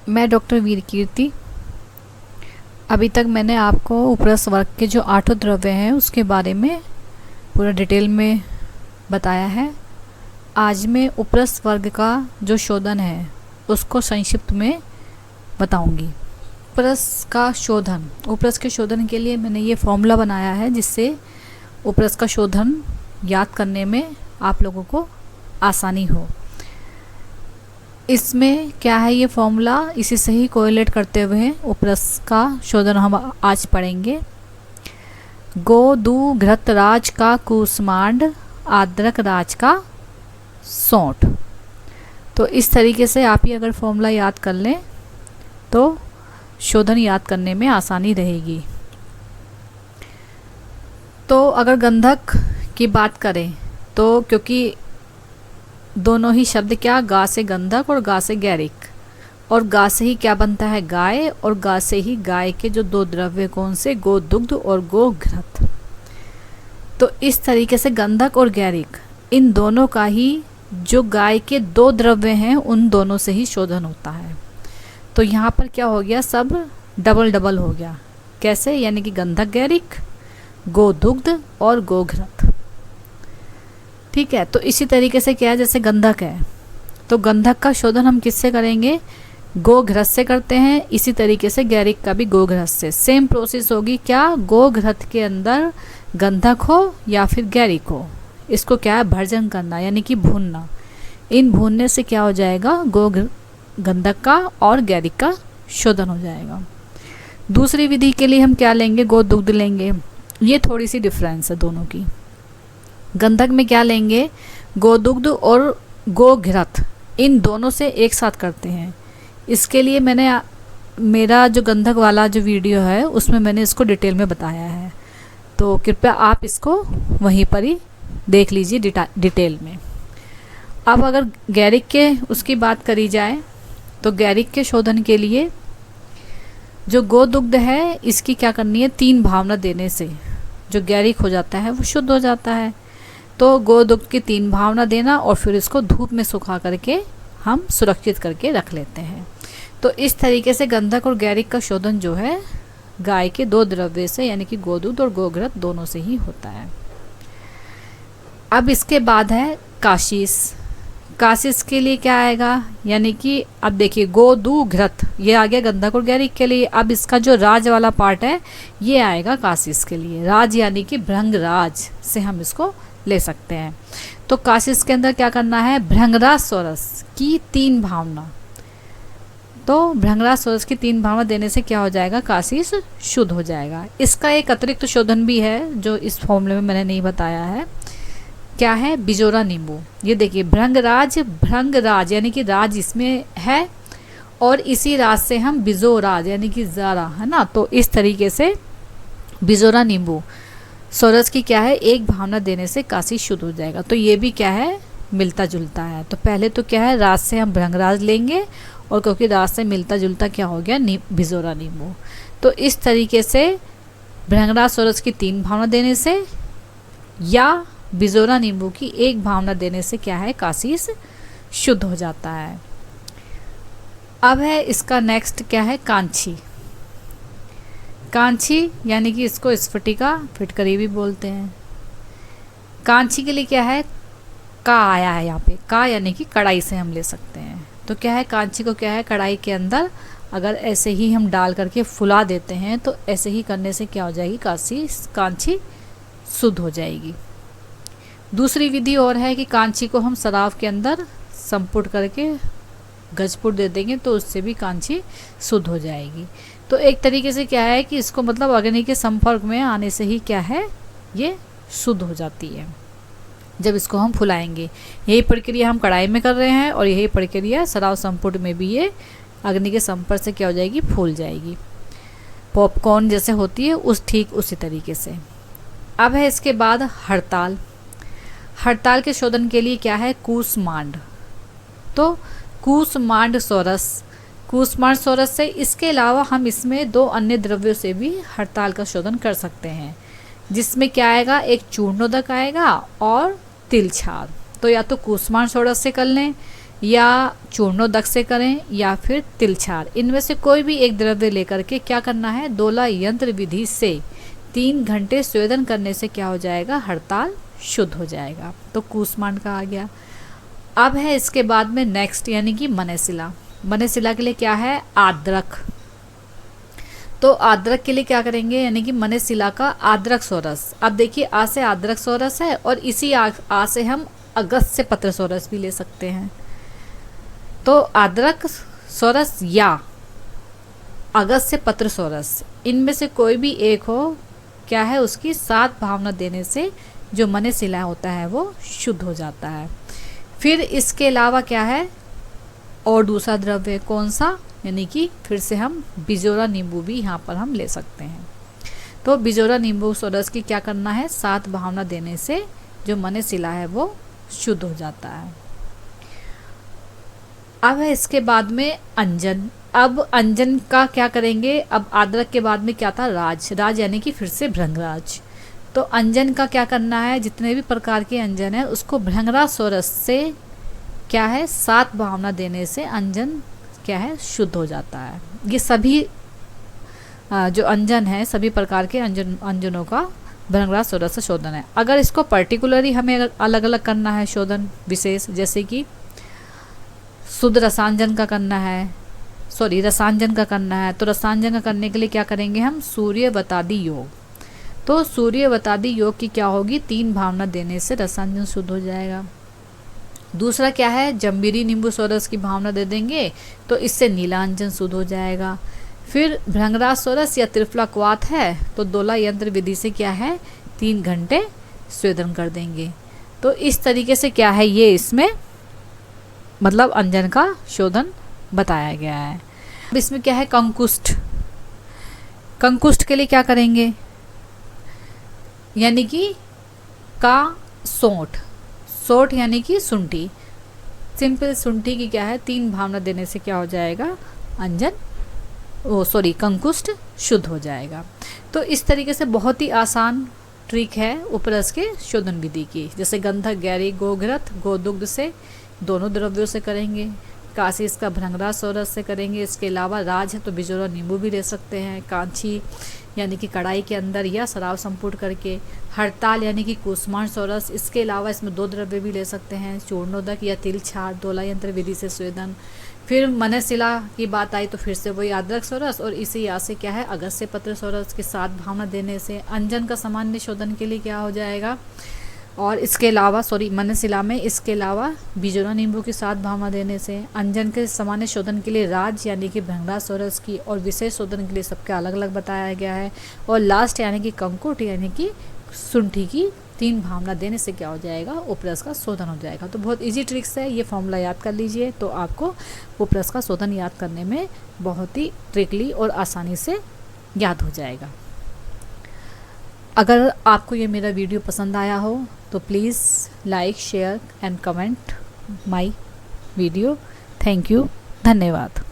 मैं डॉक्टर वीर कीर्ति। अभी तक मैंने आपको उपरस वर्ग के जो 8 द्रव्य हैं उसके बारे में पूरा डिटेल में बताया है। आज मैं उपरस वर्ग का जो शोधन है उसको संक्षिप्त में बताऊंगी। उपरस के शोधन के लिए मैंने ये फॉर्मूला बनाया है जिससे उपरस का शोधन याद करने में आप लोगों को आसानी हो। इसमें क्या है ये फॉर्मूला, इसी से ही कोरिलेट करते हुए उपरस का शोधन हम आज पढ़ेंगे। गो दू घृत राज का कूष्मांड, आद्रक राज का सौंठ। तो इस तरीके से आप ये अगर फॉर्मूला याद कर लें तो शोधन याद करने में आसानी रहेगी। तो अगर गंधक की बात करें तो क्योंकि दोनों ही शब्द क्या, गा से गंधक और गा से गैरिक, और गा से ही क्या बनता है गाय, और गा से ही गाय के जो 2 द्रव्य कौन से, गो दुग्ध और गो घृत। तो इस तरीके से गंधक और गैरिक इन दोनों का ही जो गाय के 2 द्रव्य हैं उन दोनों से ही शोधन होता है। तो यहाँ पर क्या हो गया, सब डबल डबल हो गया। कैसे, यानी कि गंधक गैरिक, गो दुग्ध और गो घृत। ठीक है, तो इसी तरीके से क्या है, जैसे गंधक है तो गंधक का शोधन हम किससे करेंगे, गो घृत से करते हैं। इसी तरीके से गैरिक का भी गो घृत से सेम प्रोसेस होगी। क्या, गो घृत के अंदर गंधक हो या फिर गैरिक हो, इसको क्या है भर्जन करना, यानी कि भूनना। इन भूनने से क्या हो जाएगा, गंधक का और गैरिक का शोधन हो जाएगा। दूसरी विधि के लिए हम क्या लेंगे, गो दुग्ध लेंगे। ये थोड़ी सी डिफरेंस है दोनों की। गंधक में क्या लेंगे, गोदुग्ध और गोघृत, इन दोनों से एक साथ करते हैं। इसके लिए मैंने मेरा जो गंधक वाला जो वीडियो है उसमें मैंने इसको डिटेल में बताया है, तो कृपया आप इसको वहीं पर ही देख लीजिए डिटेल में। अब अगर गैरिक के उसकी बात करी जाए तो गैरिक के शोधन के लिए जो गोदुग्ध है इसकी क्या करनी है, 3 भावना देने से जो गैरिक हो जाता है वो शुद्ध हो जाता है। तो गोदुग्ध की 3 भावना देना और फिर इसको धूप में सुखा करके हम सुरक्षित करके रख लेते हैं। तो इस तरीके से गंधक और गैरिक का शोधन जो है गाय के 2 द्रव्य से यानी कि गोदुग्ध और गोघृत दोनों से ही होता है। अब इसके बाद है काशीस। काशीस के लिए क्या आएगा, यानी कि अब देखिए गोदू घृत ये आ गया गंधक और गैरिक के लिए। अब इसका जो राज वाला पार्ट है ये आएगा काशीस के लिए। राज यानी कि भृंगराज से हम इसको ले सकते हैं। तो काशीस के अंदर क्या करना है, भृंगराज सोरस की 3 भावना। तो भृंगराज सोरस की 3 भावना देने से क्या हो जाएगा, काशीस शुद्ध हो जाएगा। इसका एक अतिरिक्त शोधन भी है जो इस फॉर्मूले में मैंने नहीं बताया है। क्या है, बिजोरा नींबू। ये देखिए भृंगराज यानी कि राज इसमें है और इसी राज से हम बिजोराज यानी कि ज़ारा है ना। तो इस तरीके से बिजोरा नींबू सोरस की क्या है, एक भावना देने से काशी शुद्ध हो जाएगा। तो ये भी क्या है, मिलता जुलता है। तो पहले तो क्या है, राज से हम भृंगराज लेंगे और क्योंकि राज से मिलता जुलता क्या हो गया, बिजोरा नींबू। तो इस तरीके से भृंगराज सोरस की 3 भावना देने से या बिजोरा नींबू की 1 भावना देने से क्या है, काशीस शुद्ध हो जाता है। अब है इसका नेक्स्ट क्या है, कांची। कांची यानी कि इसको स्फटिका फिटकरी भी बोलते हैं। कांची के लिए क्या है, का आया है यहाँ पे, का यानी कि कढ़ाई से हम ले सकते हैं। तो क्या है, कांची को क्या है, कढ़ाई के अंदर अगर ऐसे ही हम डाल करके फुला देते हैं तो ऐसे ही करने से क्या हो जाएगी, कांची शुद्ध हो जाएगी। दूसरी विधि और है कि कांची को हम शराब के अंदर संपुट करके गजपुट दे देंगे तो उससे भी कांची शुद्ध हो जाएगी। तो एक तरीके से क्या है कि इसको मतलब अग्नि के संपर्क में आने से ही क्या है, ये शुद्ध हो जाती है जब इसको हम फुलाएंगे। यही प्रक्रिया हम कढ़ाई में कर रहे हैं और यही प्रक्रिया शराब संपुट में भी ये अग्नि के संपर्क से क्या हो जाएगी, फूल जाएगी। पॉपकॉर्न जैसे होती है उसी तरीके से। अब है इसके बाद हड़ताल। हड़ताल के शोधन के लिए क्या है, कूष्मांड। तो कूष्मांड सोरस से इसके अलावा हम इसमें 2 अन्य द्रव्यों से भी हड़ताल का शोधन कर सकते हैं, जिसमें क्या आएगा, एक चूर्णोदक आएगा और तिलछाल। तो या तो कूष्मांड सोरस से कर लें या चूर्णोदक से करें या फिर तिलछार, इनमें से कोई भी एक द्रव्य लेकर के क्या करना है, दोला यंत्र विधि से 3 घंटे स्वेदन करने से क्या हो जाएगा, हड़ताल शुद्ध हो जाएगा। तो कूष्मांड का आ गया। अब है इसके बाद में नेक्स्ट यानी कि मनेशिला। मनेशिला के लिए क्या है, आद्रक। तो आद्रक के लिए क्या करेंगे, यानी कि मनेशिला का आद्रक सोरस। अब देखिए आ से आद्रक सोरस है और इसी आ से हम अगस्त से पत्र सोरस भी ले सकते हैं। तो आद्रक सोरस या अगस्त से पत्र सोरस, इनमें से कोई भी एक हो, क्या है, उसकी 7 भावना देने से जो मनेशिला होता है वो शुद्ध हो जाता है। फिर इसके अलावा क्या है, और दूसरा द्रव्य कौन सा, यानी कि फिर से हम बिजोरा नींबू भी यहाँ पर हम ले सकते हैं। तो बिजोरा नींबू सोरस की क्या करना है, 7 भावना देने से जो मनेशिला है वो शुद्ध हो जाता है। अब है इसके बाद में अंजन। अब अंजन का क्या करेंगे, अब आद्रक के बाद में क्या था, राज। राज यानी कि फिर से भृंगराज। तो अंजन का क्या करना है, जितने भी प्रकार के अंजन है उसको भृंगराज सोरस से क्या है, 7 भावना देने से अंजन क्या है, शुद्ध हो जाता है। ये सभी जो अंजन है, सभी प्रकार के अंजनों का भृंगराज सोरस से शोधन है। अगर इसको पर्टिकुलरली हमें अलग अलग करना है शोधन विशेष, जैसे कि शुद्ध रसांजन का करना है, रसांजन का करना है, तो रसांजन का करने के लिए क्या करेंगे हम, सूर्यवतादि योग। तो सूर्यवतादि योग की क्या होगी, 3 भावना देने से रसांजन शुद्ध हो जाएगा। दूसरा क्या है, जम्बीरी नींबू सोरस की भावना दे देंगे तो इससे नीलांजन शुद्ध हो जाएगा। फिर भृंगराज सोरस या त्रिफला क्वाथ है तो दोला यंत्र विधि से क्या है, 3 घंटे स्वेदन कर देंगे। तो इस तरीके से क्या है, ये इसमें मतलब अंजन का शोधन बताया गया है। अब इसमें क्या है, कंकुष्ठ। कंकुष्ठ के लिए क्या करेंगे, यानी कि का सोंठ। सोंठ यानी कि सुंठी, सिंपल सुंठी की क्या है, 3 भावना देने से क्या हो जाएगा, अंजन कंकुष्ठ शुद्ध हो जाएगा। तो इस तरीके से बहुत ही आसान ट्रिक है उपरस के शोधन विधि की। जैसे गंधक गैरी गोघृत गोदुग्ध से दोनों द्रव्यों से करेंगे, काशी इसका भृंगराज सोरस से करेंगे। इसके अलावा राज है तो बिजोरा नींबू भी ले सकते हैं, कांची यानी कि कढ़ाई के अंदर या शराब संपूर्ण करके, हड़ताल यानी कि कूष्मांड सोरस। इसके अलावा इसमें 2 द्रव्य भी ले सकते हैं, चूर्णोदक या तिल छाड़, दोला यंत्र विधि से स्वेदन। फिर मनेशिला की बात आई तो फिर से वही आद्रक सोरस, और इसी या से क्या है, अगस्त से पत्र सोरस के 7 भावना देने से अंजन का सामान्य शोधन के लिए क्या हो जाएगा। और इसके अलावा मनेशिला में इसके अलावा बिजोरा नींबू की 7 भावना देने से, अंजन के सामान्य शोधन के लिए राज यानी कि भृंगराज सोरस की, और विशेष शोधन के लिए सबके अलग अलग बताया गया है। और लास्ट यानी कि कंकुट यानी कि सुंठी की 3 भावना देने से क्या हो जाएगा, उपरस का शोधन हो जाएगा। तो बहुत इजी ट्रिक्स है, ये फॉर्मूला याद कर लीजिए तो आपको उपरस का शोधन याद करने में बहुत ही ट्रिकली और आसानी से याद हो जाएगा। अगर आपको ये मेरा वीडियो पसंद आया हो तो please like share and comment my video. Thank you, धन्यवाद।